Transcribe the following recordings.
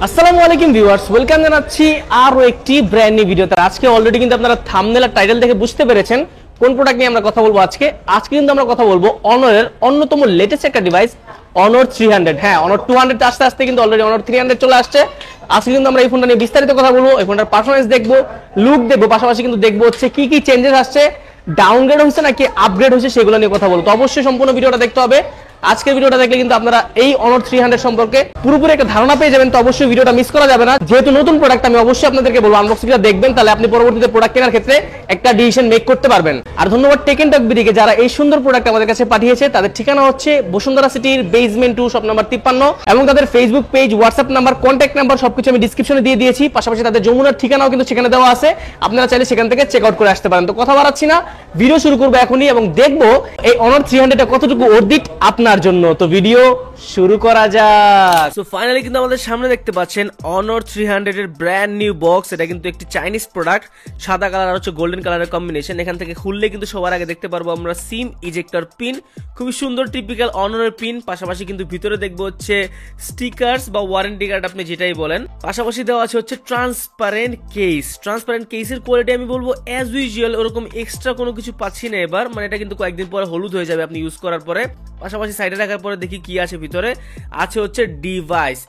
আসসালামু আলাইকুম viewers, welcome জানাচ্ছি আরো একটি ব্র্যান্ড নিউ ভিডিওতে। আজকে অলরেডি কিন্তু আপনারা থাম্বনেল আর টাইটেল দেখে বুঝতে পেরেছেন কোন প্রোডাক্ট নিয়ে আমরা কথা বলবো। আজকে কিন্তু আমরা কথা বলবো অনরের অন্যতম লেটেস্ট একটা ডিভাইস অনর 300। হ্যাঁ, অনর 200 আস্তে আস্তে কিন্তু অলরেডি অনর 300 চলে আসছে। আজকে কিন্তু আমরা এই ফোনটা নিয়ে বিস্তারিত কথা বলবো, এই ফোনটার পারফরমেন্স দেখবো, লুক দেখবো, পাশাপাশি কিন্তু দেখবো হচ্ছে কি কি চেঞ্জেস আসছে, ডাউনগ্রেড হয়েছে নাকি আপগ্রেড হয়েছে সেগুলো নিয়ে কথা বলবো। তো অবশ্যই সম্পূর্ণ ভিডিওটা দেখতে হবে। আজকের ভিডিওটা দেখলে কিন্তু আপনারা এই অনর 300 সম্পর্কে পুরোপুরি একটা ধারণা পেয়ে যাবেন। তো অবশ্যই ভিডিওটা মিস করা যাবে না, যেহেতু নতুন প্রোডাক্ট আমি অবশ্যই আপনাদেরকে বলবো আনবক্সিংটা দেখবেন, তাহলে আপনি পরবর্তীতে প্রোডাক্ট কেনার ক্ষেত্রে একটা ডিসিশন মেক করতে পারবেন। আর ধন্যবাদ টেক এন্ড টক বিডিকে, যারা এই সুন্দর প্রোডাক্ট আমাদের কাছে পাঠিয়েছে। তাদের ঠিকানা হচ্ছে বসুন্ধরা সিটির বেসমেন্ট 2 শপ নাম্বার 53, এবং তাদের Facebook page, WhatsApp number, contact number সবকিছু আমি ডিসক্রিপশনে দিয়ে দিয়েছি। পাশাপাশি তাদের যমুনার ঠিকানাও কিন্তু সেখানে দেওয়া আছে, আপনারা চাইলে সেখান থেকে চেক আউট করে আসতে পারেন। তো কথা বাড়াচ্ছি না, ভিডিও শুরু করবো এখনই এবং দেখবো এই অনর 300টা কতটুকু অর্ধিত আপনার জন্য। তো ভিডিও শুরু করা যাক। সো ফাইনালি কিন্তু আমাদের সামনে দেখতে পাচ্ছেন অনর 300 এর ব্র্যান্ড নিউ বক্স। এটা কিন্তু একটি চাইনিজ প্রোডাক্ট, সাদা কালার আর হচ্ছে গোল্ডেন কালারের কম্বিনেশন। এখান থেকে খুললে কিন্তু সবার আগে দেখতে পারবো আমরা সিম ইজেক্টর পিন, খুবই সুন্দর টিপিক্যাল অনরের পিন। পাশাপাশি কিন্তু ভিতরে দেখবো হচ্ছে স্টিকার্স বা ওয়ারেন্টি কার্ড, আপনি যেটাই বলেন। পাশাপাশি দেওয়া আছে হচ্ছে ট্রান্সপারেন্ট কেস। ট্রান্সপারেন্ট কেসের কোয়ালিটি আমি বলবো অ্যাজ ইউজুয়াল, ওরকম এক্সট্রা কোনো কিছু পাচ্ছি না এবার। মানে এটা কিন্তু কয়েকদিন পরে হলুদ হয়ে যাবে আপনি ইউজ করার পরে। পাশাপাশি সাইডে রাখার পরে দেখি কি আছে ভিতরে। আছে হচ্ছে ডিভাইস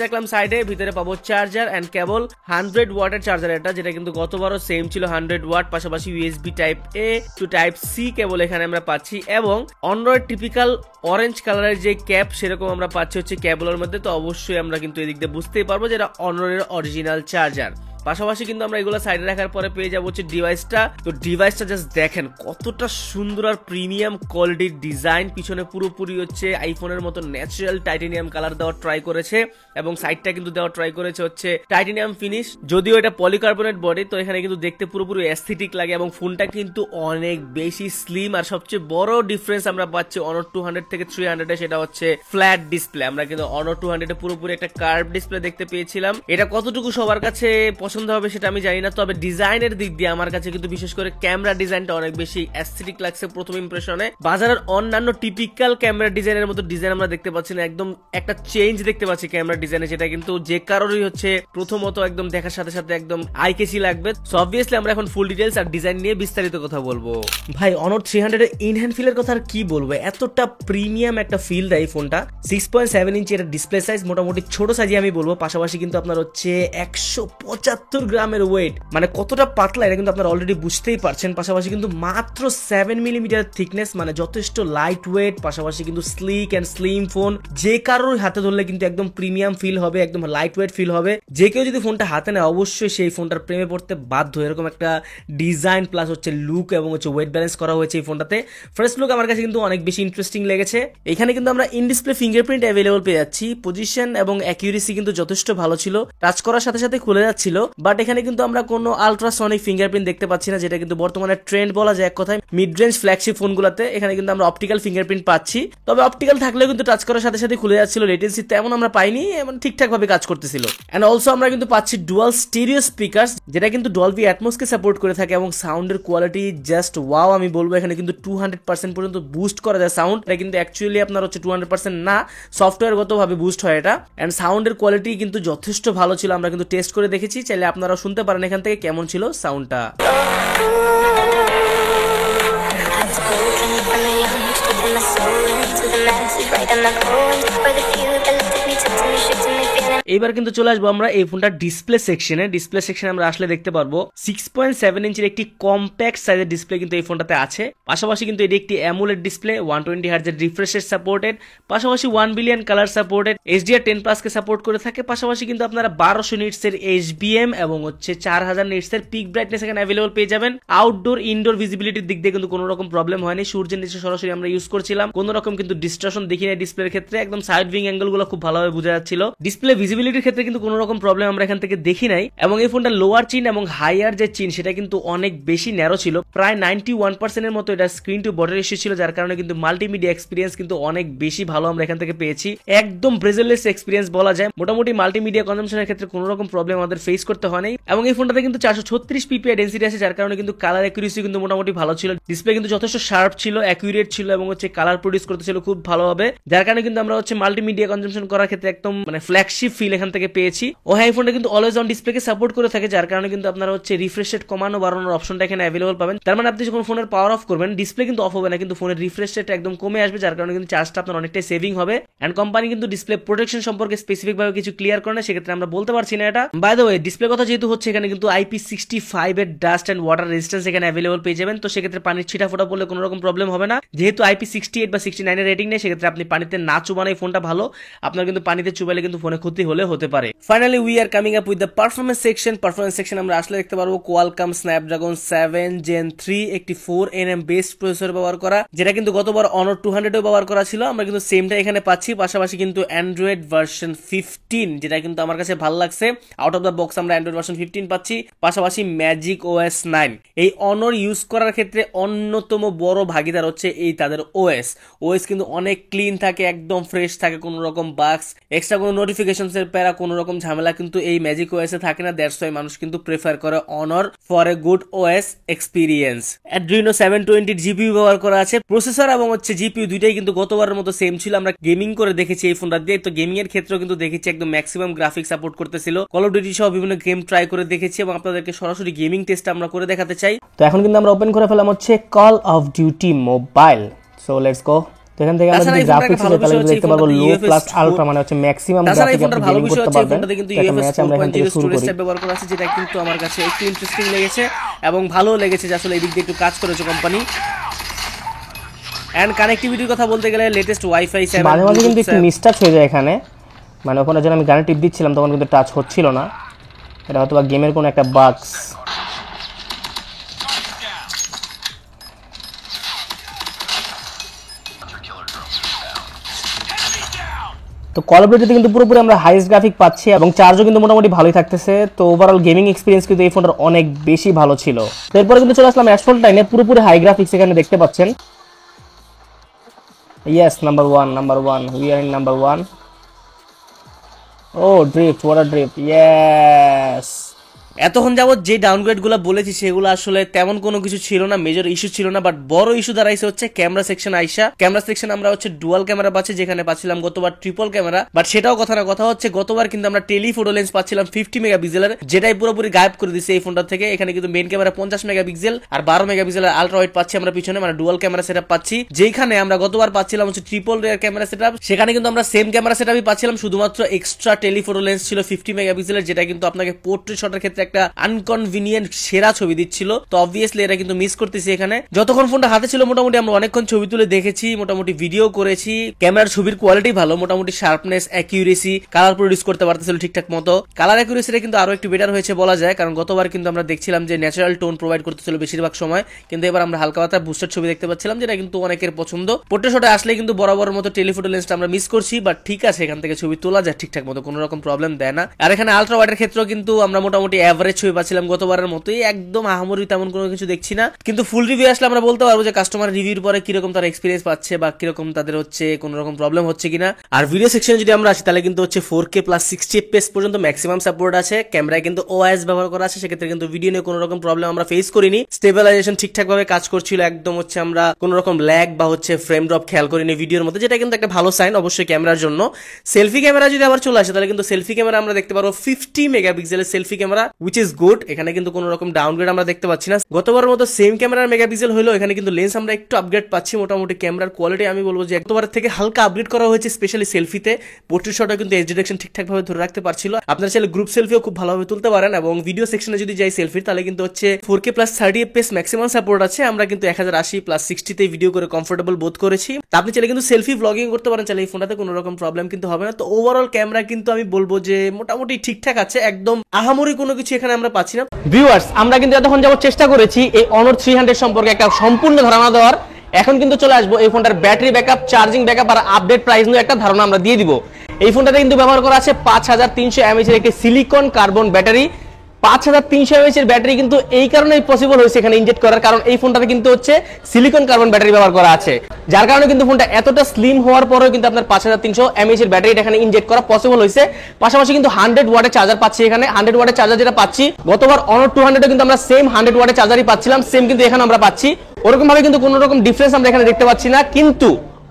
রাখলাম সাইডে। ভিতরে পাবো চার্জার এন্ড কেবল, 100 ওয়াটের চার্জার এটা, যেটা কিন্তু গতবারও সেম ছিল 100 ওয়াট। পাশাপাশি ইউএসবি টাইপ এ টু টাইপ সি কেবল এখানে আমরা পাচ্ছি, এবং অনরয়েড টিপিক্যাল অরেঞ্জ কালারের যে ক্যাপ সেরকম আমরা পাচ্ছি হচ্ছে কেবলের মধ্যে। তো অবশ্যই আমরা কিন্তু এদিক দিয়ে বুঝতেই পারবো যে এটা অনরের অরিজিনাল চার্জার। পাশাপাশি কিন্তু আমরা এগুলো সাইডে রাখার পরে পেয়ে যাবো হচ্ছে ডিভাইসটা। তো ডিভাইসটা জাস্ট দেখেন কতটা সুন্দর আর প্রিমিয়াম কোয়ালিটির ডিজাইন। পিছনে পুরোপুরি হচ্ছে আইফোনের মতো ন্যাচারাল টাইটেনিয়াম কালার দেওয়ার ট্রাই করেছে, এবং সাইডটা কিন্তু দেওয়ার ট্রাই করেছে হচ্ছে টাইটেনিয়াম ফিনিশ। যদিও এটা পলিকার্বনেট বডি, তো এখানে কিন্তু দেখতে পুরোপুরি অ্যাস্থেটিক লাগে, এবং ফোনটা কিন্তু অনেক বেশি স্লিম। আর সবচেয়ে বড় ডিফারেন্স আমরা পাচ্ছি অনর 200 থেকে 300 এ, সেটা হচ্ছে ফ্ল্যাট ডিসপ্লে। আমরা কিন্তু অনর 200 এ পুরোপুরি একটা কার্ভ ডিসপ্লে দেখতে পেয়েছিলাম। এটা কতটুকু সবার কাছে পছন্দ হবে সেটা আমি জানি না, তবে ডিজাইনের দিক দিয়ে আমার কাছে কিন্তু বিশেষ করে ক্যামেরা ডিজাইনটা অনেক বেশি অ্যাস্থেটিক লাগছে প্রথম ইমপ্রেশনে। বাজারের অন্যান্য টিপিক্যাল ক্যামেরা ডিজাইনের মতো ডিজাইন আমরা দেখতে পাচ্ছি না, একদম একটা চেঞ্জ দেখতে পাচ্ছি ক্যামেরা ডিজাইনে, যেটা কিন্তু যে কারোরই হচ্ছে প্রথমত একদম দেখার সাথে সাথে একদম আইকেসি লাগবে। সো অবভিয়াসলি আমরা এখন ফুল ডিটেইলস আর ডিজাইন নিয়ে বিস্তারিত কথা বলবো। ভাই অনর 300 এর ইন হ্যান্ড ফিলের কথা আর কি বলবো, এতটা প্রিমিয়াম একটা ফিল দেয় ফোনটা। 6.7 ইঞ্চি এটা ডিসপ্লে সাইজ, মোটামুটি ছোট সাইজে আমি বলবো। পাশাপাশি কিন্তু আপনার হচ্ছে 175 গ্রামের ওয়েট, মানে কতটা পাতলা এটা কিন্তু আপনারা অলরেডি বুঝতেই পারছেন। পাশাপাশি কিন্তু মাত্র 7 মিলিমিটার থিকনেস, মানে যথেষ্ট লাইট ওয়েট। পাশাপাশি কিন্তু স্লিক এন্ড স্লিম ফোন, যে কারোর হাতে ধরলে কিন্তু একদম প্রিমিয়াম ফিল হবে, একদম লাইট ওয়েট ফিল হবে। যে কেউ যদি ফোনটা হাতে নেয় অবশ্যই সেই ফোনটার প্রেমে পড়তে বাধ্য। এরকম একটা ডিজাইন প্লাস হচ্ছে লুক এবং হচ্ছে ওয়েট ব্যালেন্স করা হয়েছে এই ফোনটাতে। ফার্স্ট লুক আমার কাছে কিন্তু অনেক বেশি ইন্টারেস্টিং লেগেছে। এখানে কিন্তু আমরা ইন ডিসপ্লে ফিঙ্গারপ্রিন্ট অ্যাভেলেবল পেয়ে যাচ্ছি। পজিশন এবং অ্যাকিউরেসি কিন্তু যথেষ্ট ভালো ছিল, টাচ করার সাথে সাথে খুলে যাচ্ছিল। বাট এখানে কিন্তু আমরা কোনো আলট্রাসনিক ফিঙ্গারপ্রিন্ট দেখতে পাচ্ছি না, যেটা কিন্তু বর্তমানে ট্রেন্ড বলা যায় এক কথায় মিড রেঞ্জ ফ্ল্যাগশিপ ফোনগুলোতে। এখানে কিন্তু আমরা অপটিক্যাল ফিঙ্গারপ্রিন্ট পাচ্ছি, তবে অপটিক্যাল থাকলেও কিন্তু টাচ করার সাথে সাথে খুলে যাচ্ছিল। লেটেন্সি তেমন আমরা পাইনি, এবং ঠিকঠাক ভাবে কাজ করতেছিল। এন্ড অলসো আমরা কিন্তু পাচ্ছি ডুয়াল স্টেরিও স্পিকারস, যেটা কিন্তু ডলবি অ্যাটমস কে সাপোর্ট করে থাকে, এবং সাউন্ডের কোয়ালিটি জাস্ট ওয়াও আমি বলবো। এখানে কিন্তু 200% পর্যন্ত বুস্ট করা যায় সাউন্ড। এটা কিন্তু অ্যাকচুয়ালি আপনার হচ্ছে 200% না, সফটওয়্যারগত ভাবে বুস্ট হয় এটা। এন্ড সাউন্ডের কোয়ালিটি কিন্তু যথেষ্ট ভালো ছিল, আমরা কিন্তু টেস্ট করে দেখেছি, চাইলে আপনারা শুনতে পারেন এখান থেকে কেমন ছিল সাউন্ডটা। এবার কিন্তু চলে আসবো আমরা এই ফোনটার ডিসপ্লে সেকশনে। ডিসপ্লে সেকশনে আমরা আসলে দেখতে পারবো 6.7 ইঞ্চির একটি কম্প্যাক্ট সাইজের ডিসপ্লে কিন্তু এই ফোনটাতে আছে। পাশাপাশি কিন্তু এটি একটি অ্যামোলেড ডিসপ্লে, 120 হার্টজের রিফ্রেশ রেট সাপোর্টেড। পাশাপাশি 1 বিলিয়ন কালার সাপোর্টেড, HDR10+ কে সাপোর্ট করে থাকে। পাশাপাশি কিন্তু আপনারা 1200 নিটসের HBM এবং হচ্ছে 4000 নিটসের পিক ব্রাইটনেস এখানে অ্যাভেলেবল পেয়ে যাবেন। আউটডোর ইনডোর ভিজিবিলিটির দিক দিয়ে কিন্তু কোনো রকম প্রবলেম হয়নি, সূর্যের নিচে সরাসরি আমরা ইউজ করছিলাম, কোনো রকম কিন্তু ডিস্টরশন দেখি না ডিসপ্লের ক্ষেত্রে। একদম সাইড ভিং অ্যাঙ্গেল গুলো খুব ভালোভাবে বোঝা যাচ্ছিল। ডিসপ্লে ভিজিবিলিটির ক্ষেত্রে কিন্তু কোনো রকম প্রবলেম আমরা এখান থেকে দেখি নাই, এবং এই ফোনটা লোয়ার চিন এবং হাইয়ার যে চিন সেটা কিন্তু অনেক বেশি ন্যারো ছিল, প্রায় 91% এর মতো এটা স্ক্রিন টু বডি রেশিও ছিল, যার কারণে কিন্তু মাল্টিমিডিয়া এক্সপিরিয়েন্স কিন্তু অনেক বেশি ভালো আমরা এখান থেকে পেয়েছি। একদম ব্রেজেলেস এক্সপিরিয়েন্স বলা যায়। মোটামুটি মাল্টিমিডিয়া কনজাম্পশনের ক্ষেত্রে কোনো রকম প্রবলেম আমাদের ফেস করতে হয় নাই, এবং এই ফোনটাতে কিন্তু 436 পিপিআই ডেনসিটি আছে, যার কারণে কিন্তু কালার অ্যাকুরেসি কিন্তু মোটামুটি ভালো ছিল। ডিসপ্লে কিন্তু যথেষ্ট শার্প ছিল, অ্যাকুরেট ছিল, এবং কালার প্রডিউস করতেছিল খুব ভালোভাবে, যার কারণে কিন্তু আমরা মাল্টিমিডিয়া কনজাম্পশন করার ক্ষেত্রে একদম ফ্ল্যাগশিপ ফিল এখান থেকে পেয়েছি। ও হ্যাঁ, এই ফোনটা কিন্তু অলওয়েজ অন ডিসপ্লেকে সাপোর্ট করে থাকে, যার কারণে কিন্তু আপনারা হচ্ছে রিফ্রেশ রেট কমানো বাড়ানোর অপশনটা এখানে অ্যাভেলেবল পাবেন। তার মানে আপনি যখন ফোনের পাওয়ার অফ করবেন ডিসপ্লে কিন্তু অফ হবে না, কিন্তু ফোনের রিফ্রেশ রেট একদম কমে আসবে, যার কারণে কিন্তু চার্জটা আপনার অনেকটাই সেভিং হবে। এন্ড কোম্পানি কিন্তু ডিসপ্লে প্রোটেকশন সম্পর্কে স্পেসিফিক ভাবে কিছু ক্লিয়ার করে না, সেক্ষেত্রে আমরা বলতে পারছি না এটা। বাই দ্য ওয়ে, ডিসপ্লে কথা যেহেতু হচ্ছে, এখানে কিন্তু IP65 এর ডাস্ট এন্ড ওয়াটার রেজিস্ট্যান্স এখানে অ্যাভেলেবল পেয়ে যাবেন। তো সেক্ষেত্রে পানির ছিটা ফোটা পড়লে কোনো রকম প্রবলেম হবে না। যেহেতু IP68 বা 69 এর রেটিং নেই, সেক্ষেত্রে আপনি পানিতে না চুবানো এই ফোনটা ভালো। আপনার কিন্তু পানিতে চুবাইলে কিন্তু ফোনে ক্ষতি হলে হতে পারে। Finally we are coming up with the performance section. Performance section আমরা আসলে দেখতে পারবো কোয়ালকম স্ন্যাপড্রাগন 7 Gen 3 একটি 4nm বেসড প্রসেসর ব্যবহার করা, যেটা কিন্তু গতবার Honor 200 এও ব্যবহার করা ছিল। আমরা কিন্তু সেমটা এখানে পাচ্ছি, পাশাপাশি কিন্তু অ্যান্ড্রয়েড ভার্সন 15, যেটা কিন্তু আমার কাছে ভালো লাগছে। আউট অফ দ্য বক্স আমরা অ্যান্ড্রয়েড ভার্সন 15 পাচ্ছি, পাশাপাশি ম্যাজিক OS 9। এই Honor ইউজ করার ক্ষেত্রে অন্যতম বড় ভাগিদার হচ্ছে এই তাদের ওএস কিন্তু অনেক ক্লিন থাকে, একদম ফ্রেশ থাকে, কোনো রকম বাগস এক্সট্রা কোনো নোটিফিকেশনস এর প্যারা কোনো রকম ঝামেলা কিন্তু এই ম্যাজিক OS এ থাকে না। দ্যাটস ওয়াই মানুষ কিন্তু প্রেফার করে Honor for a good OS experience. Adreno 720 GPU ব্যবহার করা আছে। প্রসেসর এবং হচ্ছে জিপিইউ দুইটাই কিন্তু গতবারের মতো সেম ছিল। আমরা গেমিং করে দেখেছি এই ফোনটা দিয়ে, তো গেমিং এর ক্ষেত্রেও কিন্তু দেখেছি একদম ম্যাক্সিমাম গ্রাফিক্স সাপোর্ট করতেছিল। কল অফ ডিউটি সহ বিভিন্ন গেম ট্রাই করে দেখেছি এবং আপনাদেরকে সরাসরি গেমিং টেস্ট আমরা করে দেখাতে চাই। তো এখন কিন্তু আমরা ওপেন করে ফেললাম হচ্ছে call of duty mobile. So let's go. তো এখান থেকে আমরা যদি গ্রাফিক্স দেখতে পারবো লো প্লাস আলট্রা, মানে হচ্ছে ম্যাক্সিমাম গ্রাফিক্স আপনি গেমিং করতে পারবেন। কিন্তু UFS আমরা এখান থেকে শুরু করি। ব্যবহার করা আছে, যেটা কিন্তু আমার কাছে একটু ইন্টারেস্টিং লেগেছে এবং ভালো লেগেছে যে আসলে এই দিক দিয়ে একটু কাজ করেছে কোম্পানি। এন্ড কানেক্টিভিটির কথা বলতে গেলে লেটেস্ট ওয়াইফাই 7, মাঝে মাঝে কিন্তু একটু মিসটাচ হয়ে যায় এখানে, মানে ওখানে যখন আমি গানে টিপ দিচ্ছিলাম তখন কিন্তু টাচ হচ্ছিল না। এটা হয়তো বা গেমের কোনো একটা বাগস। তো কল অফ ডিউটিতে কিন্তু পুরোপুরি আমরা হাইয়েস্ট গ্রাফিক পাচ্ছি এবং চার্জও কিন্তু মোটামুটি ভালোই থাকতেছে। তো ওভারঅল গেমিং এক্সপিরিয়েন্স কিন্তু এই ফোনটার অনেক বেশি ভালো ছিল। তো এরপরে কিন্তু চলে আসলাম অ্যাসফল্ট 9 এ, পুরোপুরি হাই গ্রাফিক্স এখানে দেখতে পাচ্ছেন। Yes, number one, we are in number 1। ও ড্রিফট, ওয়াটার ড্রিফট, ইয়েস। এতক্ষণ যাবত যে ডাউনগ্রেড গুলো বলেছি সেগুলো আসলে তেমন কোনো কিছু ছিল না, মেজর ইস্যু ছিল না, বাট বড় ইস্যু দাঁড়াইছে হচ্ছে ক্যামেরা সেকশন আইসা। ক্যামেরা সেকশন আমরা হচ্ছে ডুয়াল ক্যামেরা পাচ্ছি, যেখানে পাচ্ছিলাম গতবার ট্রিপল ক্যামেরা, বাট সেটাও কথা না, কথা হচ্ছে গতবার কিন্তু আমরা টেলিফোটো লেন্স পাচ্ছিলাম 50 মেগাপিক্সেলের, যেটাই পুরোপুরি গায়েব করে দিচ্ছে এই ফোনটা থেকে। এখানে কিন্তু মেইন ক্যামেরা 50 মেগাপিক্সেল আর 12 মেগাপিক্সেলের আলট্রা ওয়াইড পাচ্ছি আমরা পিছনে, মানে ডুয়াল ক্যামেরা সেটআপ পাচ্ছি। যেখানে আমরা গতবার পাচ্ছিলাম হচ্ছে ট্রিপল রেয়ার ক্যামেরা সেটআপ, সেখানে কিন্তু আমরা সেম ক্যামেরা সেটআপই পাচ্ছিলাম, শুধুমাত্র এক্সট্রা টেলিফোটো লেন্স ছিল 50 মেগাপিক্সেলের, যেটা কিন্তু আপনাকে পোর্ট্রেট শটের ক্ষেত্রে একটা কনভিনিয়েন্ট সেরা ছবি দিচ্ছিল। তো অবভিয়াসলি এটা কিন্তু মিস করতেছি এখানে। যতক্ষণ ফোনটা হাতে ছিল মোটামুটি আমরা অনেকক্ষণ ছবি তুলে দেখেছি, মোটামুটি ভিডিও করেছি। ক্যামেরার ছবির কোয়ালিটি ভালো, মোটামুটি শার্পনেস, অ্যাকিউরেসি, কালার প্রডিউস করতে পারতেছিল ঠিকঠাক মতো। কালার অ্যাকিউরেসিটা কিন্তু আরো একটু বেটার হয়েছে বলা যায়, কারণ গতবার কিন্তু আমরা দেখছিলাম যে ন্যাচারাল টোন প্রোভাইড করতেছিল বেশিরভাগ সময়, কিন্তু এবার আমরা হালকা পাতলা বুস্টার ছবি দেখতে পাচ্ছিলাম, যেটা কিন্তু অনেকের পছন্দ। পোর্ট্রেট শটে আসলে কিন্তু বরাবর মতো টেলিফোটো লেন্সটা আমরা মিস করছি, বাট ঠিক আছে, এখান থেকে ছবি তোলা যায় ঠিকঠাক মতো, কোনো রকম প্রবলেম দেয় না। আর এখানে আলট্রা ওয়াইডের ক্ষেত্রেও কিন্তু আমরা মোটামুটি এভারেজ ছবি পাচ্ছিলাম গতবারের মতোই, একদম আহামরি তেমন কোনো কিছু দেখছি না। কিন্তু ফুল রিভিউ আসলে আমরা বলতে পারবো যে কাস্টমার রিভিউর পরে কিরকম তারা এক্সপিরিয়েন্স পাচ্ছে বা কিরকম তাদের হচ্ছে কোনো রকম প্রবলেম হচ্ছে কিনা। আর ভিডিও সেকশনে যদি আমরা আসি তাহলে কিন্তু হচ্ছে 4K প্লাস 60 FPS পর্যন্ত ম্যাক্সিমাম সাপোর্ট আছে। ক্যামেরায় কিন্তু OIS ব্যবহার করা আছে, সেক্ষেত্রে কিন্তু ভিডিও নিয়ে কোনো রকম প্রবলেম আমরা ফেস করিনি। স্টেবিলাইজেশন ঠিকঠাক ভাবে কাজ করছিল, একদম হচ্ছে আমরা কোনো রকম ল্যাগ বা হচ্ছে ফ্রেম ড্রপ খেয়াল করিনি ভিডিওর মধ্যে, যেটা কিন্তু একটা ভালো সাইন অবশ্যই ক্যামেরার জন্য। সেলফি ক্যামেরা যদি আবার চলে আসে তাহলে কিন্তু সেলফি ক্যামেরা আমরা দেখতে পারবো 50 মেগাপিক্সেলের selfie camera, which is good. এখানে কিন্তু কোনো রকম ডাউনগ্রেড আমরা দেখতে পাচ্ছি না। গতবারের মতো সেম ক্যামেরার মেগাপিক্সেল হলো, এখানে কিন্তু লেন্স আমরা একটু আপগ্রেড পাচ্ছি। মোটামুটি ক্যামেরার কোয়ালিটি আমি বলবো যে গতবারের থেকে হালকা আপগ্রেড করা হয়েছে, স্পেশালি সেলফিতে। পোর্ট্রেট শটে কিন্তু এজ ডিরেকশন ঠিকঠাক ভাবে ধরে রাখতে পারছিল। আপনারা চাইলে গ্রুপ সেলফিও খুব ভালোভাবে তুলতে পারেন। এবং ভিডিও সেকশনে যদি যাই সেলফির, তাহলে কিন্তু হচ্ছে 4K plus 30 FPS maximum support আছে। আমরা কিন্তু 1080 প্লাস 60 তে ভিডিও করে কমফোর্টেবল বোধ করেছি। তা আপনি চাইলে কিন্তু সেলফি ব্লগিং করতে পারেন, চাইলে এই ফোনটাতে কোনো রকম প্রবলেম কিন্তু হবে না। তো ওভারঅল ক্যামেরা কিন্তু আমি বলবো যে মোটামুটি ঠিকঠাক আছে, একদম আহামরি কোনো কিছু এখানে আমরা পাচ্ছি না। ভিউয়ার্স, আমরা কিন্তু এতক্ষণ যাবত চেষ্টা করেছি এই Honor 300 সম্পর্কে একটা সম্পূর্ণ ধারণা দেওয়ার। এখন কিন্তু চলে আসবো এই ফোনটার ব্যাটারি ব্যাকআপ, চার্জিং ব্যাকআপ আর আপডেট প্রাইস নিয়ে একটা ধারণা আমরা দিয়ে দিব। এই ফোনটাতে কিন্তু ব্যবহার করা আছে 5300 mAh এর একটি সিলিকন কার্বন ব্যাটারি। 5300 mAh এর ব্যাটারি কিন্তু এই কারণেই পসিবল হয়েছে এখানে ইনজেক্ট করার, কারণ এই ফোনটাতে কিন্তু হচ্ছে সিলিকন কার্বন ব্যাটারি ব্যবহার করা আছে, যার কারণে কিন্তু ফোনটা এতটা স্লিম হওয়ার পরেও কিন্তু আপনার 5300 mAh এর ব্যাটারিটা এখানে ইনজেক্ট করা পসিবল হয়েছে। পাশাপাশি কিন্তু 100 ওয়াটের চার্জার পাচ্ছি এখানে। 100 ওয়াটের চার্জার যেটা পাচ্ছি গতবার Honor 200 কিন্তু আমরা সেম 100 ওয়াটের চার্জারই পাচ্ছিলাম, সেম কিন্তু এখানে আমরা পাচ্ছি। ওরকম ভাবে কিন্তু কোনো রকম ডিফারেন্স আমরা এখানে দেখতে পাচ্ছি না। কিন্তু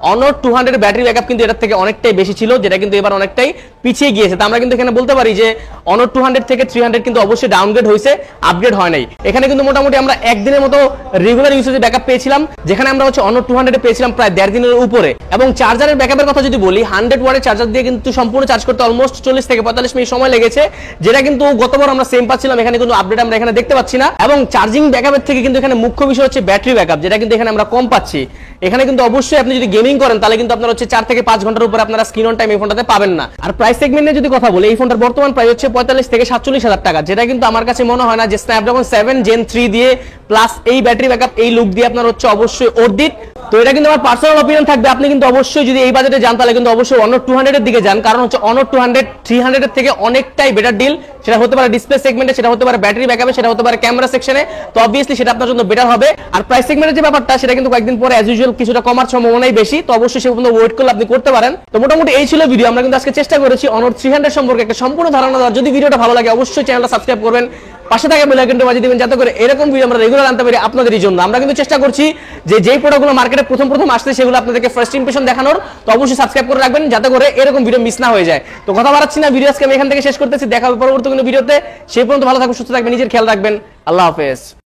Honor 200 ব্যাটারি ব্যাকআপ কিন্তু এটার থেকে অনেকটাই বেশি ছিল, যেটা কিন্তু এবার অনেকটাই পিছিয়ে গিয়েছে। তো আমরা কিন্তু এখানে বলতে পারি যে Honor 200 থেকে 300 কিন্তু অবশ্যই ডাউনগ্রেড হয়েছে, আপগ্রেড হয় নাই। এখানে কিন্তু মোটামুটি আমরা একদিনের মতো রেগুলার ইউসেজে ব্যাকআপ পেয়েছিলাম, যেখানে আমরা হচ্ছে Honor 200 পেয়েছিলাম প্রায় 1.5 দিনের উপরে। এবং চার্জারের ব্যাকআপের কথা যদি বলি, 100 ওয়াটের চার্জার দিয়ে কিন্তু সম্পূর্ণ চার্জ করতে অলমোস্ট 40 থেকে 45 মিনিট সময় লেগেছে, যেটা কিন্তু গতবার আমরা সেম পাচ্ছিলাম, এখানে কিন্তু আপডেট আমরা এখানে দেখতে পাচ্ছি না। এবং চার্জিং ব্যাকআপের থেকে কিন্তু এখানে মুখ্য বিষয় হচ্ছে ব্যাটারি ব্যাকআপ, যেটা কিন্তু এখানে আমরা কম পাচ্ছি। এখানে কিন্তু অবশ্যই আপনি যদি গেমিং করেন তাহলে কিন্তু আপনার হচ্ছে 4 থেকে 5 ঘন্টার উপরে আপনারা স্ক্রিন অন টাইম এই ফোনটাতে পাবেন না। আর প্রাইস সেগমেন্টে যদি কথা বলি, এই ফোনটার বর্তমান প্রাইস হচ্ছে 45 থেকে 47 হাজার টাকা, যেটা কিন্তু আমার কাছে মনে হয় না যে স্ন্যাপড্রাগন 7 Gen 3 দিয়ে প্লাস এই ব্যাটারি ব্যাকআপ এই লুক দিয়ে আপনার হচ্ছে অবশ্যই অর্ধিত। তো এটা কিন্তু আমার পার্সোনাল অপিনিয়ন থাকবে, আপনি কিন্তু অবশ্যই যদি এই বাজেটে যান তাহলে কিন্তু অবশ্যই Honor 200 এর দিকে যান, কারণ হচ্ছে Honor 200 300 এর থেকে অনেকটাই বেটার ডিল। সেটা হতে পারে ডিসপ্লে সেগমেন্টে, সেটা হতে পারে ব্যাটারি ব্যাকআপে, সেটা হতে পারে ক্যামেরা সেকশনে। তো অবভিয়াসলি সেটা আপনার জন্য বেটার হবে। আর প্রাইস সেগমেন্টের যে ব্যাপারটা, সেটা কিন্তু কয়েকদিন পরে অ্যাজ ইউজুয়াল কিছুটা কমার সম্ভাবনাই বেশি। তো অবশ্যই সে পর্যন্ত ওয়েট করলে আপনি করতে পারেন। তো মোটামুটি এই ছিল ভিডিও। আমরা কিন্তু আজকে চেষ্টা করেছি Honor 300 সম্পর্কে একটা সম্পূর্ণ ধারণা দেওয়ার। যদি ভিডিওটা ভালো লাগে অবশ্যই চ্যানেলটা সাবস্ক্রাইব করবেন, পাশে থাকা বেল আইকনটা বাজিয়ে দিবেন, যাতে করে এরকম ভিডিও আমরা রেগুলার আনতে পারি আপনাদেরই জন্য। আমরা কিন্তু চেষ্টা করছি যে যেই প্রোডাক্টগুলো মার্কেটে প্রথম আসছে সেগুলো আপনাদেরকে ফার্স্ট ইমপ্রেশন দেখানোর। তো অবশ্যই সাবস্ক্রাইব করে রাখবেন, যাতে করে এরকম ভিডিও মিস না হয়ে যায়। তো কথা বাড়াচ্ছি না, ভিডিও আজকে আমি এখান থেকে শেষ করতেছি। দেখা হবে পরবর্তী কোনো ভিডিওতে। সেই পর্যন্ত ভালো থাকবেন, সুস্থ থাকবেন, নিজের খেয়াল রাখবেন। আল্লাহ হাফেজ।